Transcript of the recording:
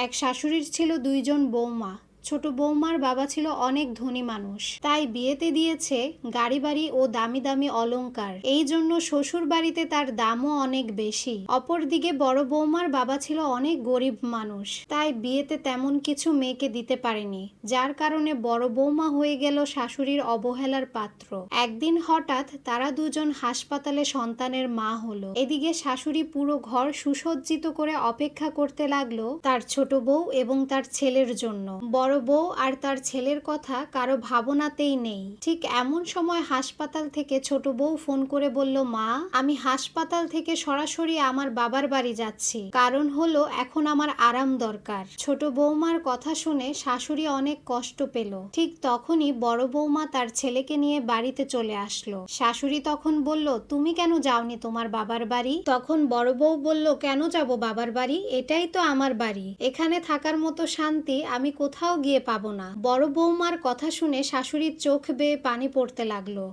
এক শাশুড়ির ছিল দুইজন বৌমা। ছোট বৌমার বাবা ছিল অনেক ধনী মানুষ, তাই বিয়েতে দিয়েছে গাড়ি বাড়ি ও দামি দামি অলংকার। এই জন্য শ্বশুর বাড়িতে তার দামও অনেক বেশি। অপরদিকে বড় বৌমার বাবা ছিল অনেক গরিব মানুষ, তাই বিয়েতে তেমন কিছু মেয়েকে দিতে পারেনি, যার কারণে বড় বৌমা হয়ে গেল শাশুড়ির অবহেলার পাত্র। একদিন হঠাৎ তারা দুজন হাসপাতালে সন্তানের মা হলো। এদিকে শাশুড়ি পুরো ঘর সুসজ্জিত করে অপেক্ষা করতে লাগলো তার ছোট বউ এবং তার ছেলের জন্য। বড় বউ আর তার ছেলের কথা কারো ভাবনাতেই নেই। ঠিক এমন সময় হাসপাতাল থেকে ছোট বউ ফোন করে বলল, মা, আমি হাসপাতাল থেকে সরাসরি আমার বাবার বাড়ি যাচ্ছি, কারণ হলো এখন আমার আরাম দরকার। ছোট বৌমার কথা শুনে শাশুড়ি অনেক কষ্ট পেল। ঠিক তখনই বড় বৌমা তার ছেলেকে নিয়ে বাড়িতে চলে আসলো। শাশুড়ি তখন বলল, তুমি কেন যাওনি তোমার বাবার বাড়ি? তখন বড় বউ বলল, কেন যাব বাবার বাড়ি? এটাই তো আমার বাড়ি, এখানে থাকার মতো শান্তি আমি কোথাও গিয়ে পাবো না। বড় বৌমার কথা শুনে শাশুড়ির চোখ বেয়ে পানি পড়তে লাগলো।